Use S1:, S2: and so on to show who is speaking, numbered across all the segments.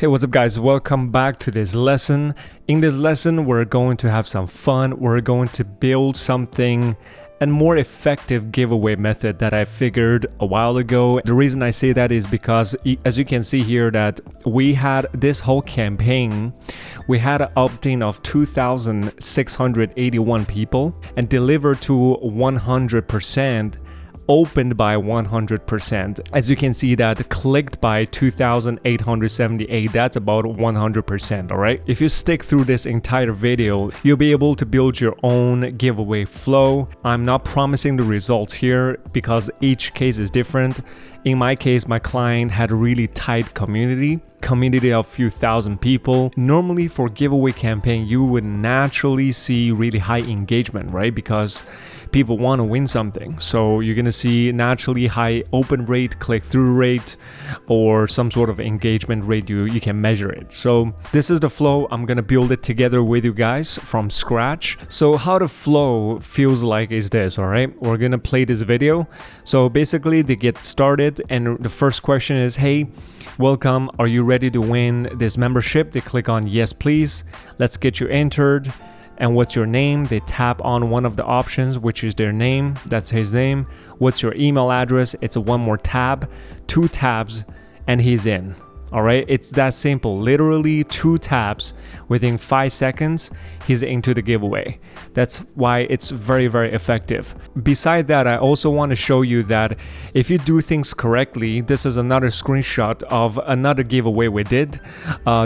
S1: Hey, what's up guys? Welcome back to this lesson. In this lesson, we're going to have some fun. We're going to build something and more effective giveaway method that I figured a while ago. The reason I say that is because as you can see here that we had this whole campaign, we had an opt-in of 2,681 people and delivered to 100%. Opened by 100%. As you can see that clicked by 2,878, that's about 100%, all right? If you stick through this entire video, you'll be able to build your own giveaway flow. I'm not promising the results here because each case is different. In my case, my client had a really tight community of a few thousand people. Normally for giveaway campaign, you would naturally see really high engagement, right? Because people want to win something. So you're going to see naturally high open rate, click-through rate, or some sort of engagement rate. You can measure it. So this is the flow. I'm going to build it together with you guys from scratch. So how the flow feels like is this, all right? We're going to play this video. So basically they get started and the first question is, hey, welcome. Are you ready to win this membership? They click on yes, please. Let's get you entered. And what's your name? They tap on one of the options, which is their name. That's his name. What's your email address? It's one more tab, 2 tabs, and he's in. All right, it's that simple. Literally 2 taps within 5 seconds, he's into the giveaway. That's why it's very, very effective. Beside that, I also want to show you that if you do things correctly, this is another screenshot of another giveaway we did.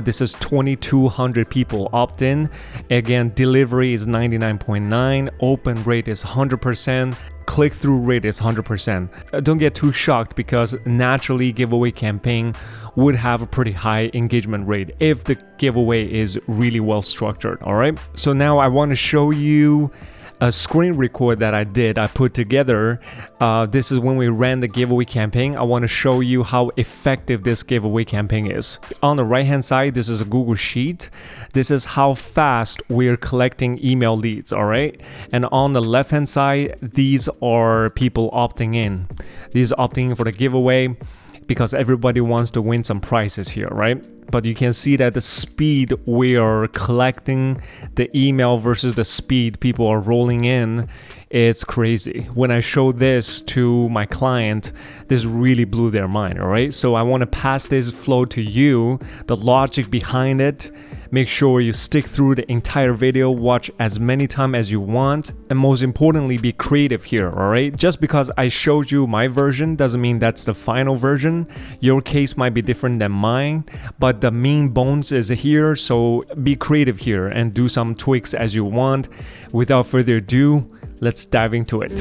S1: This is 2,200 people opt in. Again, delivery is 99.9, open rate is 100%. Click-through rate is 100%. Don't get too shocked because naturally giveaway campaign would have a pretty high engagement rate if the giveaway is really well structured, all right? So now I want to show you a screen record that I put together. This is when we ran the giveaway campaign. I want to show you how effective this giveaway campaign is. On the right hand side, this is a Google Sheet. This is how fast we're collecting email leads, all right? And on the left hand side, these are people opting in. These are opting in for the giveaway because everybody wants to win some prizes here, right? But you can see that the speed we are collecting the email versus the speed people are rolling in, it's crazy. When I showed this to my client, this really blew their mind, all right? So I want to pass this flow to you, the logic behind it. Make sure you stick through the entire video, watch as many times as you want, and most importantly, be creative here, all right? Just because I showed you my version doesn't mean that's the final version. Your case might be different than mine, but the mean bones is here, so be creative here and do some tweaks as you want. Without further ado, let's dive into it.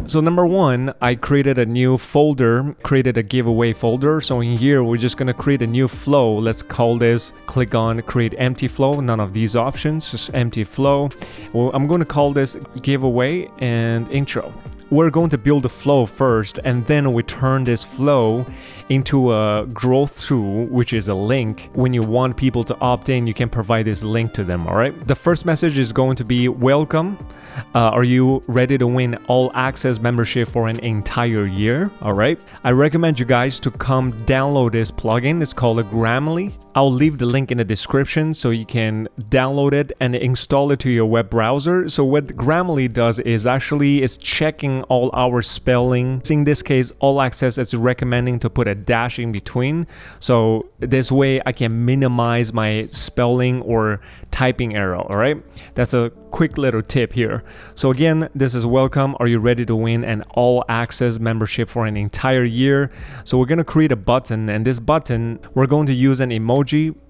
S1: So number one, I created a new folder, created a giveaway folder. So in here, we're just gonna create a new flow. Let's call this, click on create empty flow. None of these options, just empty flow. Well, I'm gonna call this giveaway and intro. We're going to build a flow first, and then we turn this flow into a growth tool, which is a link. When you want people to opt in, you can provide this link to them, all right? The first message is going to be, welcome. Are you ready to win all access membership for an entire year? All right. I recommend you guys to come download this plugin. It's called a Grammarly. I'll leave the link in the description so you can download it and install it to your web browser. So what Grammarly does is actually it's checking all our spelling. In this case, all access is recommending to put a dash in between. So this way I can minimize my spelling or typing error, all right? That's a quick little tip here. So again, this is welcome. Are you ready to win an all access membership for an entire year? So we're going to create a button, and this button, we're going to use an emoji.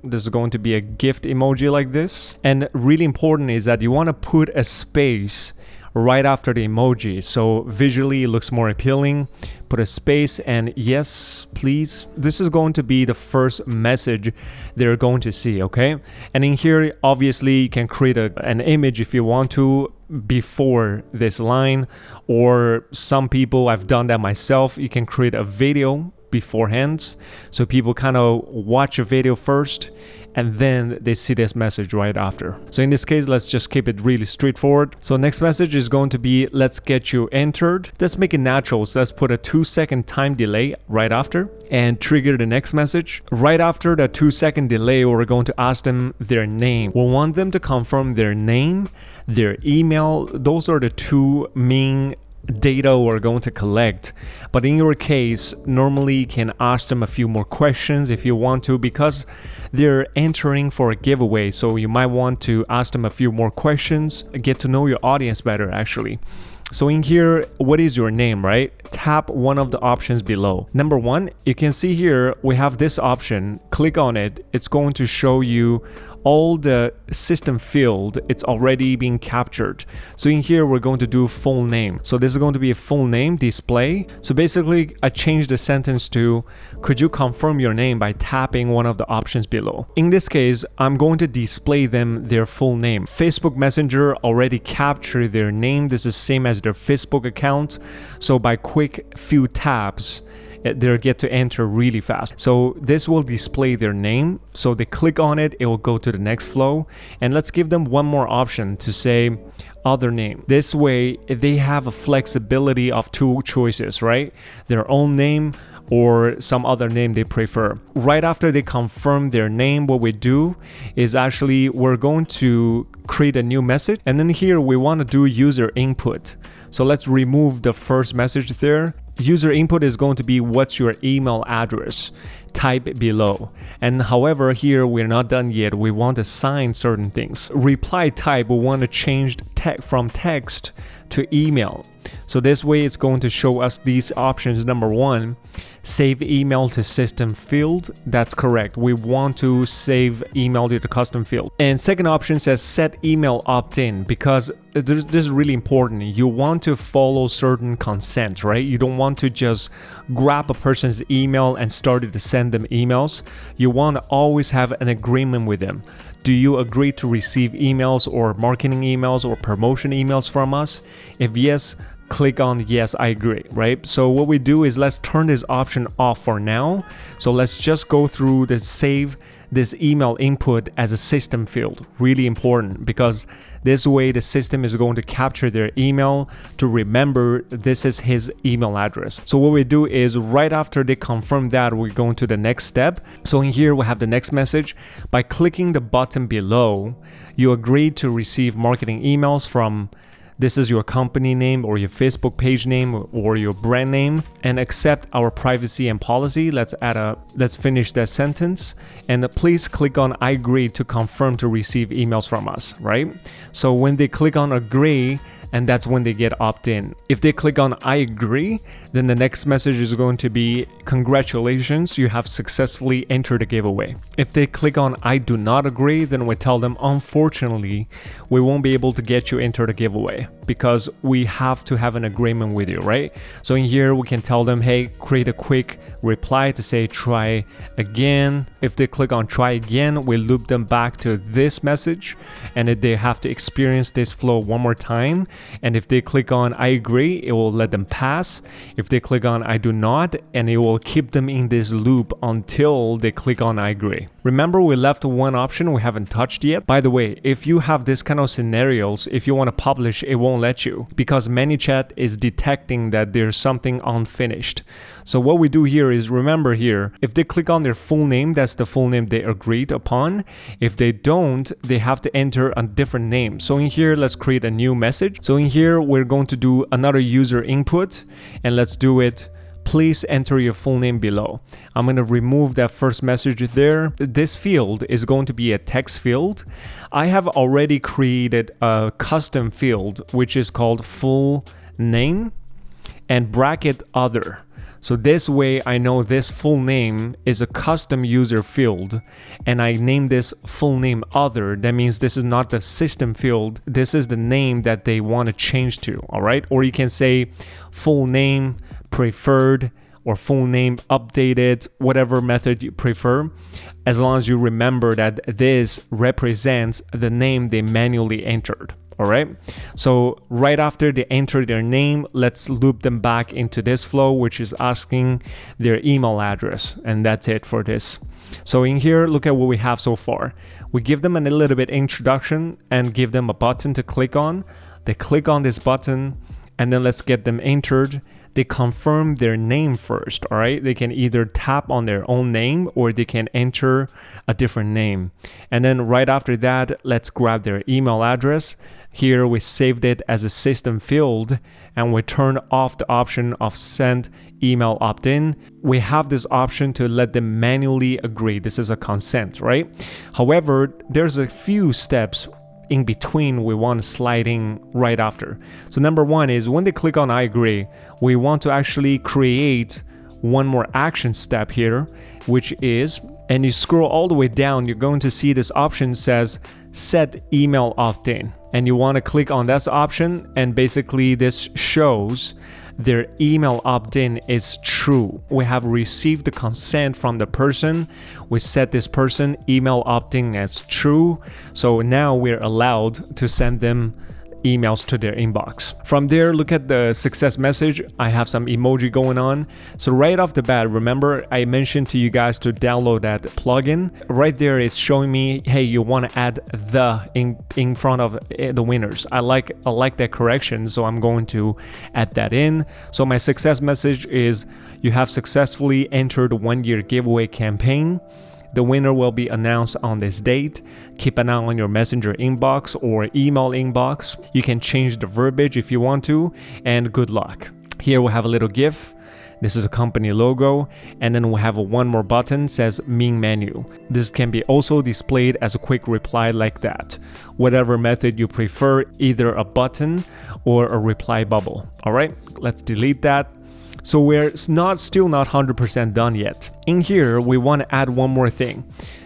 S1: This is going to be a gift emoji like this. And really important is that you want to put a space right after the emoji, so visually it looks more appealing. Put a space and yes, please. This is going to be the first message they're going to see, okay? And in here, obviously, you can create an image if you want to before this line, or some people, I've done that myself, you can create a video beforehand, so people kind of watch a video first and then they see this message right after. So in this case, let's just keep it really straightforward. So next message is going to be, let's get you entered. Let's make it natural. So let's put a 2-second time delay right after and trigger the next message. Right after the 2-second delay, we're going to ask them their name. We want them to confirm their name, their email. Those are the two main data we're going to collect. But in your case, normally you can ask them a few more questions if you want to, because they're entering for a giveaway. So you might want to ask them a few more questions, get to know your audience better actually. So in here, what is your name, right? Tap one of the options below. Number one, you can see here, we have this option. Click on it. It's going to show you all the system field. It's already being captured. So in here, we're going to do full name. So this is going to be a full name display. So basically, I changed the sentence to, could you confirm your name by tapping one of the options below? In this case, I'm going to display them their full name. Facebook Messenger already captured their name. This is same as their Facebook account. So by quick few taps, they get to enter really fast. So this will display their name. So they click on it, it will go to the next flow. And let's give them one more option to say other name. This way, they have a flexibility of two choices, right? Their own name or some other name they prefer. Right after they confirm their name, what we do is actually we're going to create a new message. And then here we want to do user input. So let's remove the first message there. User input is going to be what's your email address, type below. And however, here we're not done yet. We want to assign certain things. Reply type, we want to change from text to email. So this way it's going to show us these options. Number one, save email to system field. That's correct. We want to save email to the custom field. And second option says set email opt-in, because this is really important. You want to follow certain consent, right? You don't want to just grab a person's email and start to send them emails. You want to always have an agreement with them. Do you agree to receive emails or marketing emails or promotion emails from us? If yes, click on yes, I agree, right? So what we do is let's turn this option off for now. So let's just go through the save this email input as a system field. Really important, because this way the system is going to capture their email to remember this is his email address. So what we do is right after they confirm that, we're going to the next step. So in here we have the next message. By clicking the button below, you agree to receive marketing emails from this is your company name or your Facebook page name or your brand name, and accept our privacy and policy. Let's finish that sentence. And please click on I agree to confirm to receive emails from us, right? So when they click on agree, and that's when they get opt-in. If they click on I agree, then the next message is going to be congratulations, you have successfully entered the giveaway. If they click on I do not agree, then we tell them unfortunately we won't be able to get you into the giveaway because we have to have an agreement with you, right? So in here we can tell them, hey, create a quick reply to say try again. If they click on try again, we loop them back to this message, and if they have to experience this flow one more time. And if they click on I agree, it will let them pass. If they click on I do not, and it will keep them in this loop until they click on I agree. Remember, we left one option we haven't touched yet. By the way, if you have this kind of scenarios, if you want to publish, it won't let you because ManyChat is detecting that there's something unfinished. So what we do here is, remember here, if they click on their full name, that's the full name they agreed upon. If they don't, they have to enter a different name. So in here, let's create a new message. So in here, we're going to do another user input, and let's do it. Please enter your full name below. I'm going to remove that first message there. This field is going to be a text field. I have already created a custom field, which is called full name and bracket other. So this way I know this full name is a custom user field, and I name this full name other. That means this is not the system field. This is the name that they want to change to, all right? Or you can say full name preferred or full name updated, whatever method you prefer, as long as you remember that this represents the name they manually entered. All right. So right after they enter their name, let's loop them back into this flow, which is asking their email address. And that's it for this. So in here, look at what we have so far. We give them a little bit introduction and give them a button to click on. They click on this button and then let's get them entered. They confirm their name first, all right? They can either tap on their own name or they can enter a different name. And then right after that, let's grab their email address. Here we saved it as a system field and we turn off the option of send email opt-in. We have this option to let them manually agree. This is a consent, right? However, there's a few steps in between we want to slide in right after. So number one is when they click on I agree, we want to actually create one more action step here, which is, and you scroll all the way down, you're going to see this option says set email opt-in. And you want to click on that option and basically this shows their email opt-in is true. We have received the consent from the person. We set this person email opt-in as true. So now we're allowed to send them emails to their inbox. From there, look at the success message. I have some emoji going on. So right off the bat, remember I mentioned to you guys to download that plugin. Right there, it's showing me, hey, you want to add the in front of the winners. I like that correction, so I'm going to add that in. So my success message is you have successfully entered a 1-year giveaway campaign. The winner will be announced on this date. Keep an eye on your messenger inbox or email inbox. You can change the verbiage if you want to, and good luck. Here we have a little GIF. This is a company logo, and then we have one more button says main menu. This can be also displayed as a quick reply like that. Whatever method you prefer, either a button or a reply bubble. All right, let's delete that. So we're still not 100% done yet. In here, we want to add one more thing.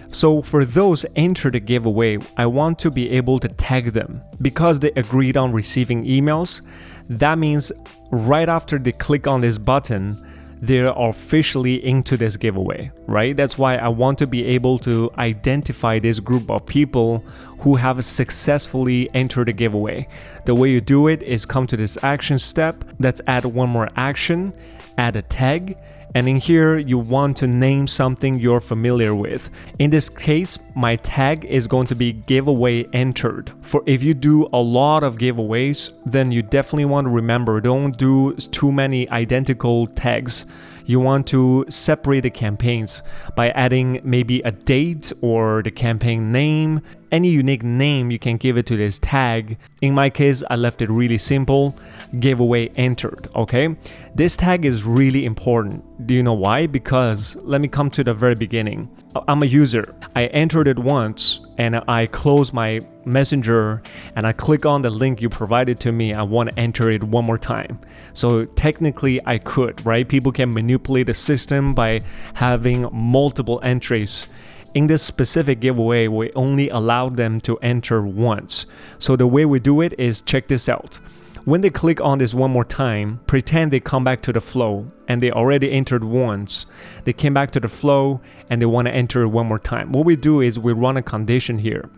S1: So for those enter the giveaway, I want to be able to tag them. Because they agreed on receiving emails, that means right after they click on this button, they're officially into this giveaway, right? That's why I want to be able to identify this group of people who have successfully entered the giveaway. The way you do it is come to this action step. Let's add one more action, add a tag. And in here, you want to name something you're familiar with. In this case, my tag is going to be giveaway entered. For if you do a lot of giveaways, then you definitely want to remember, don't do too many identical tags. You want to separate the campaigns by adding maybe a date or the campaign name. Any unique name, you can give it to this tag. In my case, I left it really simple, giveaway entered, okay? This tag is really important. Do you know why? Because let me come to the very beginning. I'm a user. I entered it once and I close my messenger and I click on the link you provided to me. I want to enter it one more time. So technically I could, right? People can manipulate the system by having multiple entries. In this specific giveaway, we only allowed them to enter once. So the way we do it is check this out. When they click on this one more time, pretend they come back to the flow and they already entered once. They came back to the flow and they want to enter one more time. What we do is we run a condition here.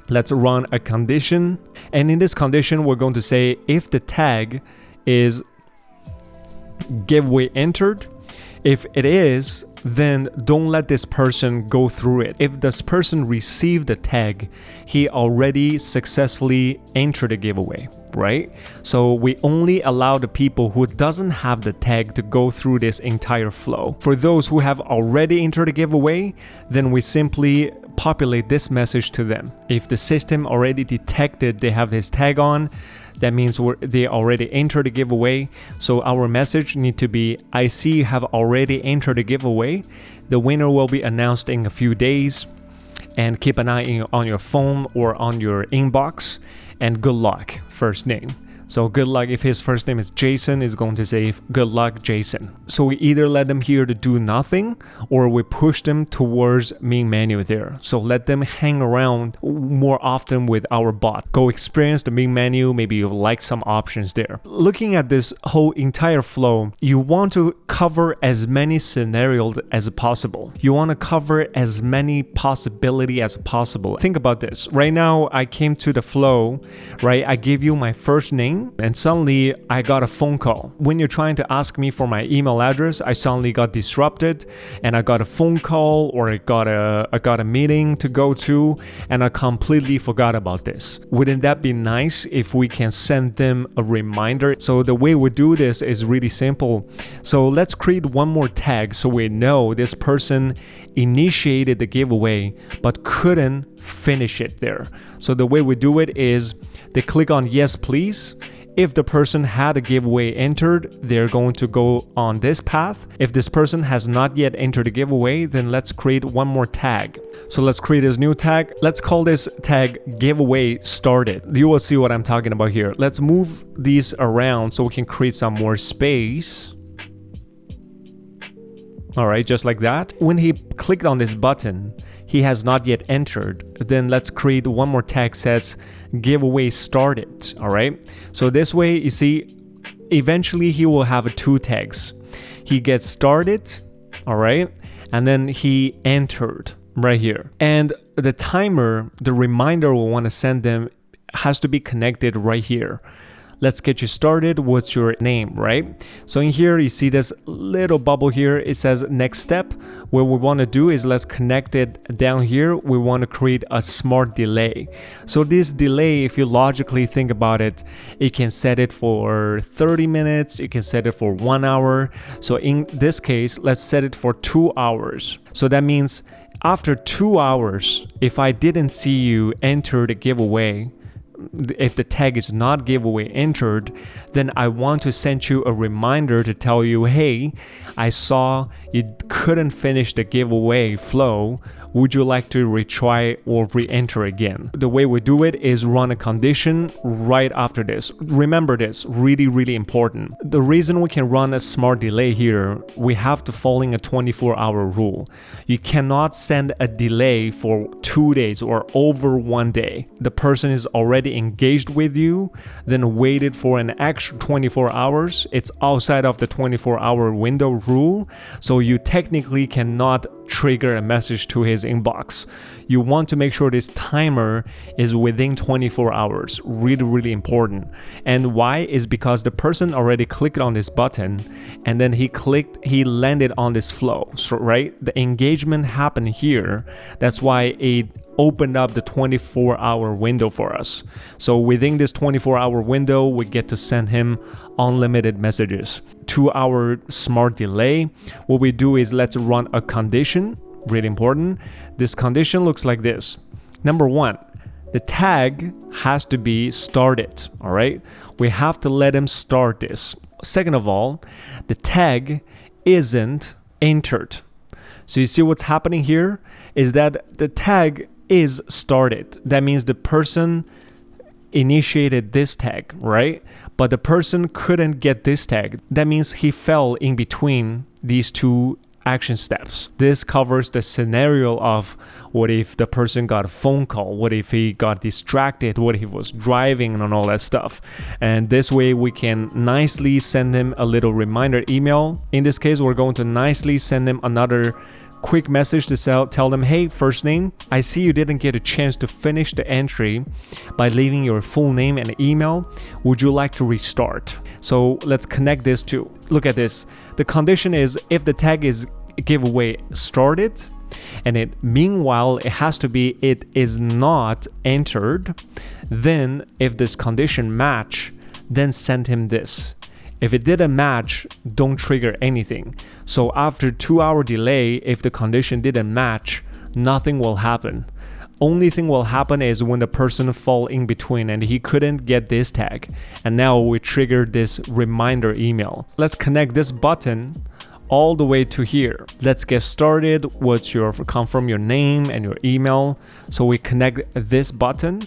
S1: Let's run a condition. And in this condition, we're going to say if the tag is giveaway entered, if it is, then don't let this person go through it. If this person received the tag, he already successfully entered the giveaway, right? So we only allow the people who doesn't have the tag to go through this entire flow. For those who have already entered the giveaway, then we simply populate this message to them. If the system already detected they have this tag on, that means they already entered the giveaway. So our message need to be, I see you have already entered the giveaway. The winner will be announced in a few days. And keep an eye on your phone or on your inbox. And good luck, first name. So good luck. If his first name is Jason, it's going to say good luck, Jason. So we either let them here to do nothing, or we push them towards main menu there. So let them hang around more often with our bot. Go experience the main menu. Maybe you like some options there. Looking at this whole entire flow, you want to cover as many scenarios as possible. You want to cover as many possibilities as possible. Think about this. Right now, I came to the flow, right? I gave you my first name, and suddenly I got a phone call. When you're trying to ask me for my email address, I suddenly got disrupted, and I got a phone call, or I got a meeting to go to, and I completely forgot about this. Wouldn't that be nice if we can send them a reminder? So the way we do this is really simple. So let's create one more tag so we know this person initiated the giveaway but couldn't finish it there. So the way we do it is they click on yes please. If the person had a giveaway entered, they're going to go on this path. If this person has not yet entered the giveaway, then let's create one more tag. So let's create this new tag. Let's call this tag giveaway started. You will see what I'm talking about here. Let's move these around so we can create some more space. All right, just like that. When he clicked on this button, he has not yet entered. Then let's create one more tag says giveaway started. All right. So this way, you see, eventually he will have two tags. He gets started. All right. And then he entered right here. And the timer, the reminder we want to send them has to be connected right here. Let's get you started. What's your name, right? So in here, you see this little bubble here. It says next step. What we want to do is let's connect it down here. We want to create a smart delay. So this delay, if you logically think about it, it can set it for 30 minutes. You can set it for 1 hour. So in this case, let's set it for 2 hours. So that means after 2 hours, if I didn't see you enter the giveaway, if the tag is not giveaway entered, then I want to send you a reminder to tell you, hey, I saw you couldn't finish the giveaway flow. Would you like to retry or re-enter again? The way we do it is run a condition right after this. Remember this, really, really important. The reason we can run a smart delay here, we have to follow a 24-hour rule. You cannot send a delay for 2 days or over 1 day. The person is already engaged with you, then waited for an extra 24 hours. It's outside of the 24-hour window rule, so you technically cannot trigger a message to his inbox. You want to make sure this timer is within 24 hours. Really, really important. And why is because the person already clicked on this button and then he landed on this flow. So, right? The engagement happened here. That's why it opened up the 24-hour window for us. So within this 24-hour window, we get to send him unlimited messages. 2-hour smart delay. What we do is let's run a condition. Really important. This condition looks like this. Number 1, the tag has to be started. All right. We have to let him start this. Second of all, the tag isn't entered. So you see what's happening here is that the tag is started. That means the person initiated this tag, right? But the person couldn't get this tag. That means he fell in between these two action steps. This covers the scenario of what if the person got a phone call, what if he got distracted, what if he was driving and all that stuff. And this way we can nicely send him a little reminder email. In this case, we're going to nicely send him another quick message to tell them, hey, first name, I see you didn't get a chance to finish the entry by leaving your full name and email. Would you like to restart? So let's connect this to, look at this. The condition is if the tag is giveaway started, and meanwhile it has to be it is not entered, then if this condition match, then send him this. If it didn't match, don't trigger anything. So after 2-hour delay, if the condition didn't match, nothing will happen. Only thing will happen is when the person fall in between and he couldn't get this tag. And now we trigger this reminder email. Let's connect this button all the way to here. Let's get started. Confirm your name and your email. So we connect this button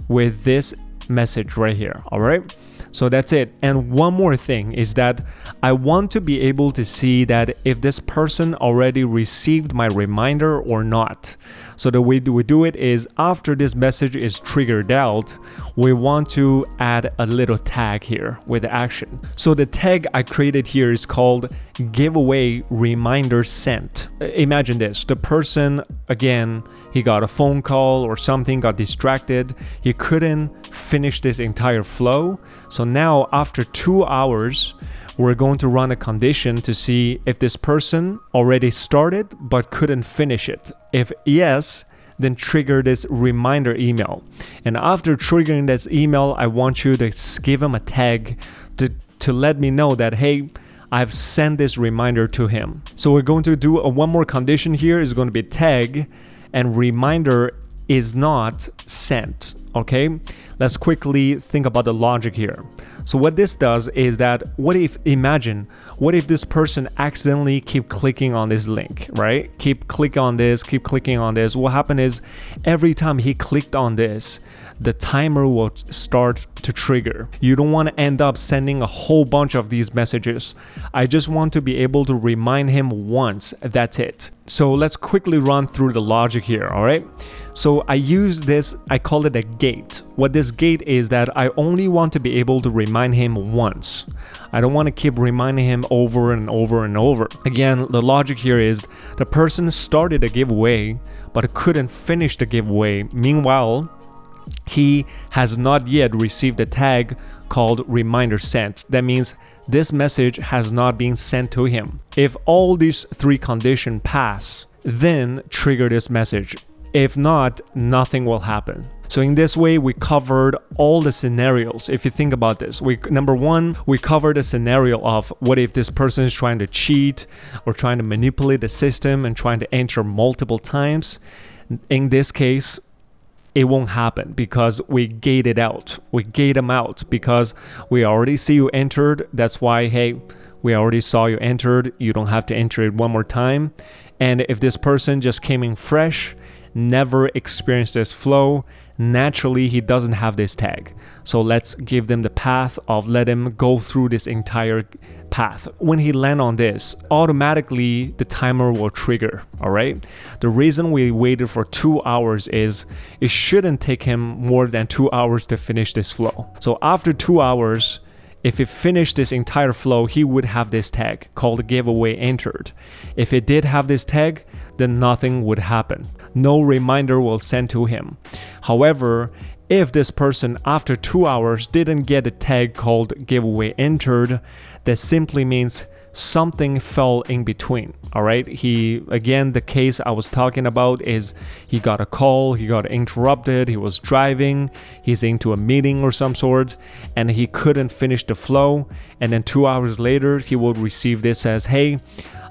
S1: with this message right here. All right. So that's it. And one more thing is that I want to be able to see that if this person already received my reminder or not. So the way we do it is after this message is triggered out, we want to add a little tag here with the action. So the tag I created here is called giveaway reminder sent. Imagine this, the person, again, he got a phone call or something, got distracted. He couldn't finish this entire flow. So now after 2 hours, we're going to run a condition to see if this person already started but couldn't finish it. If yes, then trigger this reminder email. And after triggering this email, I want you to give him a tag to let me know that, hey, I've sent this reminder to him. So we're going to do one more condition here. Is going to be tag and reminder is not sent. Okay, let's quickly think about the logic here. So what this does is that what if this person accidentally keep clicking on this link, right? Keep clicking on this. What happened is every time he clicked on this, the timer will start to trigger. You don't want to end up sending a whole bunch of these messages. I just want to be able to remind him once. That's it. So let's quickly run through the logic here, all right? So I use this, I call it a gate. What this gate is that I only want to be able to remind him once. I don't want to keep reminding him over and over and over. Again, the logic here is the person started a giveaway but couldn't finish the giveaway. Meanwhile, he has not yet received a tag called reminder sent. That means this message has not been sent to him. If all these three conditions pass, then trigger this message. If not, nothing will happen. So in this way, we covered all the scenarios. If you think about this, number one, we covered the scenario of what if this person is trying to cheat or trying to manipulate the system and trying to enter multiple times. In this case, it won't happen because we gate it out. We gate them out because we already see you entered. That's why, hey, we already saw you entered. You don't have to enter it one more time. And if this person just came in fresh, never experienced this flow, naturally he doesn't have this tag. So let's give them the path of let him go through this entire path. When he land on this, automatically the timer will trigger, all right? The reason we waited for 2 hours is it shouldn't take him more than 2 hours to finish this flow. So after 2 hours, if he finished this entire flow, he would have this tag called giveaway entered. If it did have this tag, then nothing would happen. No reminder will send to him. However, if this person after 2 hours didn't get a tag called giveaway entered, that simply means something fell in between. All right, the case I was talking about is he got a call, he got interrupted, he was driving, he's into a meeting or some sort, and he couldn't finish the flow. And then 2 hours later, he will receive this as, hey,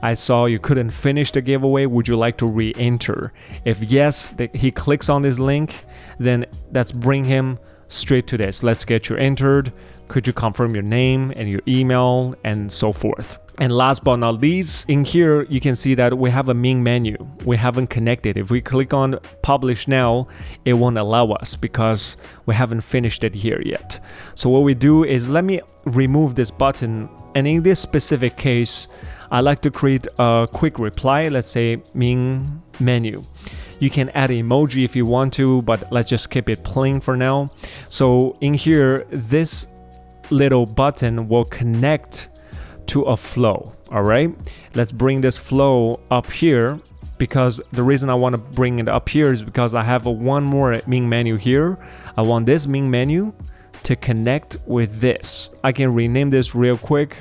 S1: I saw you couldn't finish the giveaway. Would you like to re-enter? If yes, he clicks on this link, then let's bring him straight to this. Let's get you entered. Could you confirm your name and your email and so forth? And last but not least, in here, you can see that we have a main menu. We haven't connected. If we click on publish now, it won't allow us because we haven't finished it here yet. So what we do is let me remove this button. And in this specific case, I like to create a quick reply. Let's say main menu. You can add an emoji if you want to, but let's just keep it plain for now. So in here, this little button will connect to a flow. All right, let's bring this flow up here, because the reason I want to bring it up here is because I have one more main menu here. I want this main menu to connect with this. I can rename this real quick,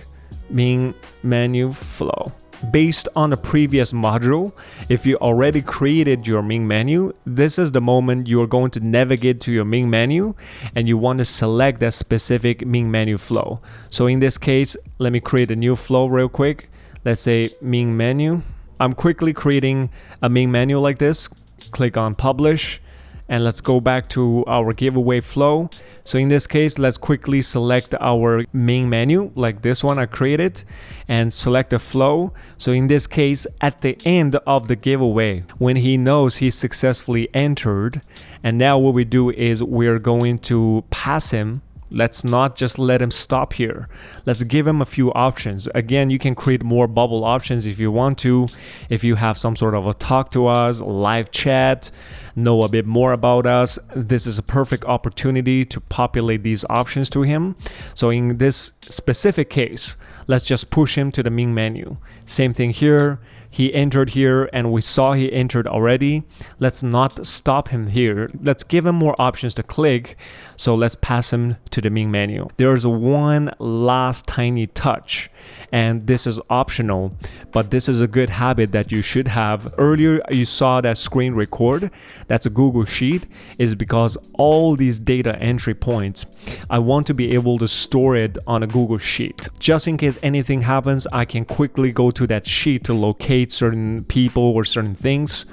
S1: main menu flow. Based on the previous module, if you already created your main menu, this is the moment you're going to navigate to your main menu and you want to select that specific main menu flow. So in this case, let me create a new flow real quick. Let's say main menu. I'm quickly creating a main menu like this. Click on publish and let's go back to our giveaway flow. So in this case, let's quickly select our main menu like this one I created and select the flow. So in this case, at the end of the giveaway, when he knows he successfully entered, and now what we do is we're going to pass him Let's not just let him stop here. Let's give him a few options. Again, you can create more bubble options if you want to. If you have some sort of a talk to us, live chat, know a bit more about us, this is a perfect opportunity to populate these options to him. So in this specific case, let's just push him to the main menu. Same thing here. He entered here and we saw he entered already. Let's not stop him here. Let's give him more options to click. So let's pass him to the main menu. There's one last tiny touch, and this is optional, but this is a good habit that you should have. Earlier, you saw that screen record. That's a Google Sheet, is because all these data entry points, I want to be able to store it on a Google Sheet. Just in case anything happens, I can quickly go to that sheet to locate certain people or certain things.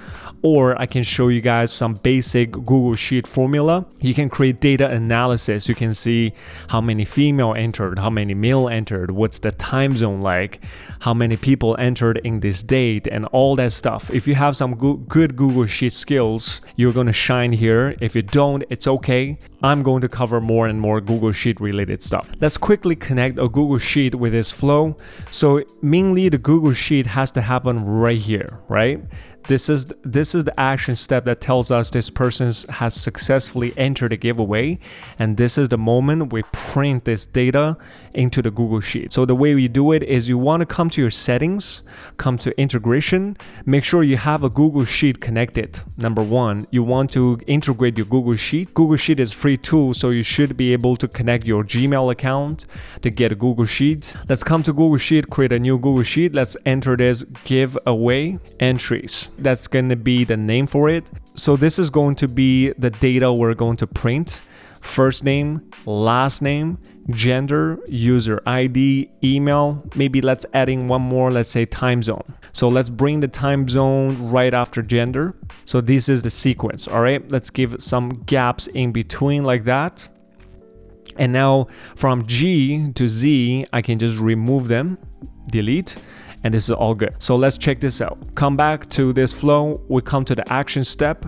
S1: Or I can show you guys some basic Google Sheet formula. You can create data analysis. You can see how many female entered, how many male entered, what's the time zone like, how many people entered in this date, and all that stuff. If you have some good Google Sheet skills, you're going to shine here. If you don't, it's okay. I'm going to cover more and more Google Sheet related stuff. Let's quickly connect a Google Sheet with this flow. So mainly the Google Sheet has to happen right here, right? This is the action step that tells us this person has successfully entered a giveaway, and this is the moment we print this data into the Google Sheet. So the way we do it is you want to come to your settings, come to integration, make sure you have a Google Sheet connected. Number one, you want to integrate your Google Sheet. Google Sheet is a free tool, so you should be able to connect your Gmail account to get a Google Sheet. Let's come to Google Sheet, create a new Google Sheet. Let's enter this giveaway entries. That's going to be the name for it. So this is going to be the data we're going to print. First name, last name, gender, user ID, email. Maybe let's add in one more, let's say time zone. So let's bring the time zone right after gender. So this is the sequence, all right? Let's give some gaps in between like that. And now from G to Z, I can just remove them, delete, and this is all good. So let's check this out. Come back to this flow. We come to the action step,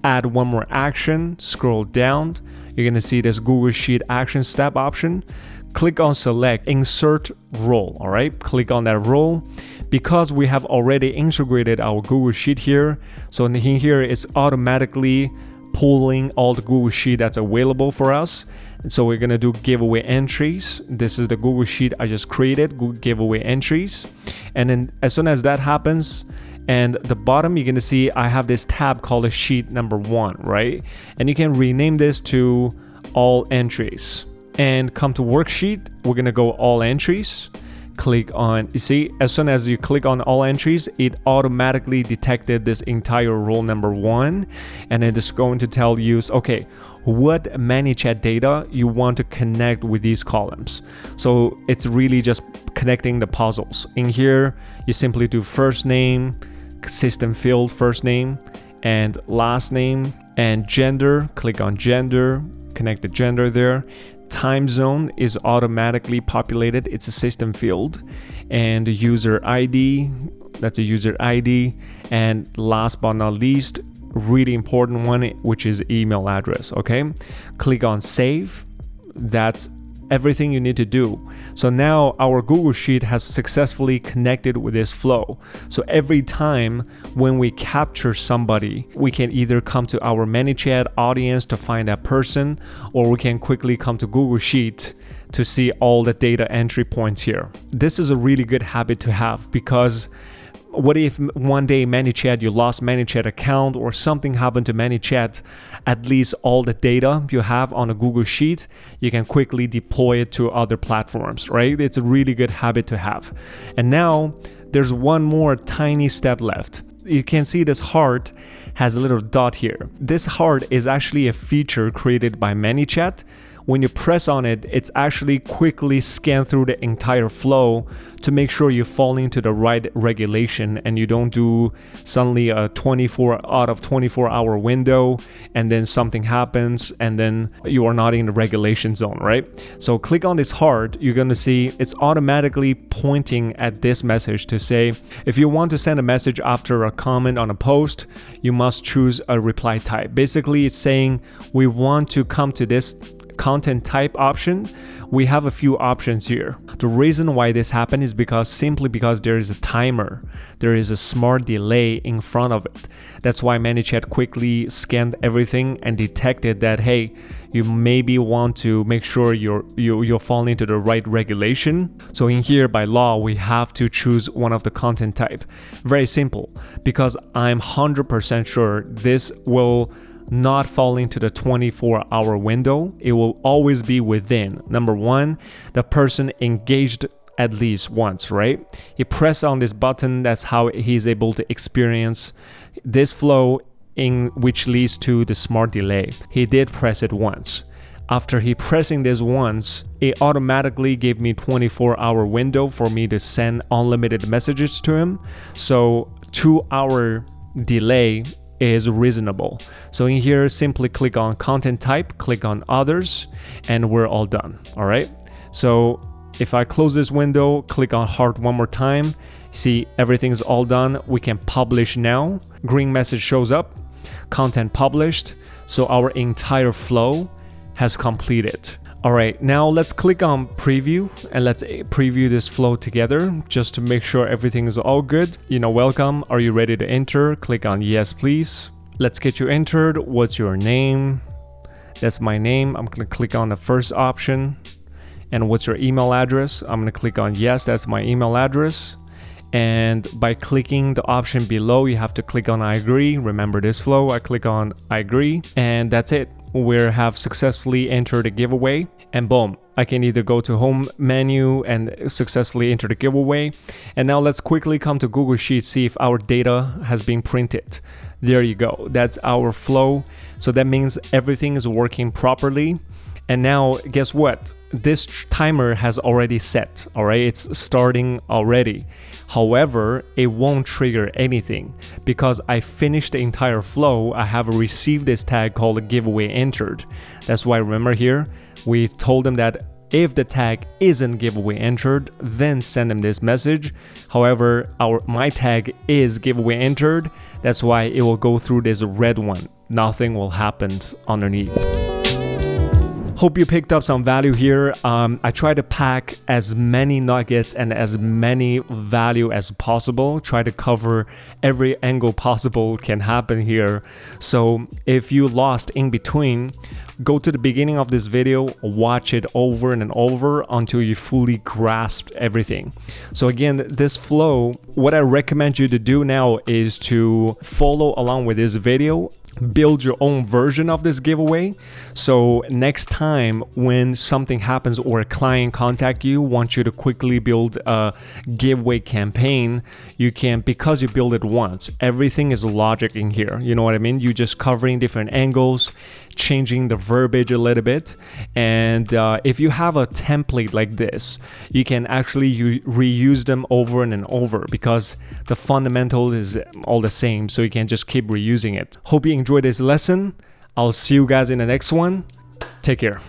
S1: add one more action, scroll down. You're gonna see this Google Sheet action step option. Click on select, insert role, all right? Click on that role. Because we have already integrated our Google Sheet here, so in here it's automatically pulling all the Google Sheet that's available for us. And so we're gonna do giveaway entries. This is the Google Sheet I just created, Google giveaway entries. And then as soon as that happens, and the bottom, you're gonna see I have this tab called a sheet number 1, right? And you can rename this to all entries. And come to worksheet, we're gonna go all entries. Click on, you see, as soon as you click on all entries, it automatically detected this entire role number 1, and it is going to tell you, okay, what ManyChat data you want to connect with these columns. So it's really just connecting the puzzles. In here, you simply do first name, system field first name, and last name, and gender. Click on gender, connect the gender there. Time zone is automatically populated. It's a system field. And user ID, that's a user ID. And last but not least, really important one, which is email address, okay? Click on save. That's everything you need to do. So now our Google Sheet has successfully connected with this flow. So every time when we capture somebody, we can either come to our ManyChat audience to find that person, or we can quickly come to Google Sheet to see all the data entry points here. This is a really good habit to have, because what if one day ManyChat, you lost ManyChat account or something happened to ManyChat, at least all the data you have on a Google Sheet, you can quickly deploy it to other platforms, right? It's a really good habit to have. And now there's one more tiny step left. You can see this heart has a little dot here. This heart is actually a feature created by ManyChat. When you press on it, it's actually quickly scan through the entire flow to make sure you fall into the right regulation and you don't do suddenly a 24 out of 24 hour window and then something happens and then you are not in the regulation zone, right? So click on this heart, you're gonna see it's automatically pointing at this message to say, if you want to send a message after a comment on a post, you must choose a reply type. Basically, it's saying we want to come to this content type option, we have a few options here. The reason why this happened is simply because there is a timer. There is a smart delay in front of it. That's why ManyChat quickly scanned everything and detected that, hey, you maybe want to make sure you're falling into the right regulation. So in here, by law, we have to choose one of the content type. Very simple, because I'm 100% sure this will not fall into the 24-hour window. It will always be within. Number one, the person engaged at least once, right? He pressed on this button. That's how he's able to experience this flow, in which leads to the smart delay. He did press it once. After he pressing this once, it automatically gave me 24-hour window for me to send unlimited messages to him. So 2-hour delay is reasonable. So in here, simply click on content type, click on others, and we're all done. All right. So if I close this window, click on heart one more time, see everything's all done. We can publish now. Green message shows up, content published. So our entire flow has completed. All right, now let's click on preview and let's preview this flow together just to make sure everything is all good. Welcome. Are you ready to enter? Click on yes, please. Let's get you entered. What's your name? That's my name. I'm going to click on the first option. And what's your email address? I'm going to click on yes, that's my email address. And by clicking the option below, you have to click on I agree. Remember this flow, I click on I agree, and that's it. We have successfully entered a giveaway, and boom, I can either go to home menu and successfully enter the giveaway. And now let's quickly come to Google Sheets, see if our data has been printed. There you go, that's our flow. So that means everything is working properly. And now guess what? This timer has already set, all right? It's starting already. However, it won't trigger anything because I finished the entire flow. I have received this tag called giveaway entered. That's why, remember here, we told them that if the tag isn't giveaway entered, then send them this message. However, my tag is giveaway entered. That's why it will go through this red one. Nothing will happen underneath. Hope you picked up some value here. I try to pack as many nuggets and as many value as possible. Try to cover every angle possible can happen here. So if you lost in between, go to the beginning of this video, watch it over and over until you fully grasp everything. So again, this flow, what I recommend you to do now is to follow along with this video. Build your own version of this giveaway. So next time when something happens or a client contact you, want you to quickly build a giveaway campaign, you can, because you build it once, everything is logic in here. You know what I mean? You just covering different angles, changing the verbiage a little bit. And if you have a template like this, you can actually reuse them over and over because the fundamental is all the same. So you can just keep reusing it. Hope you enjoyed this lesson. I'll see you guys in the next one. Take care.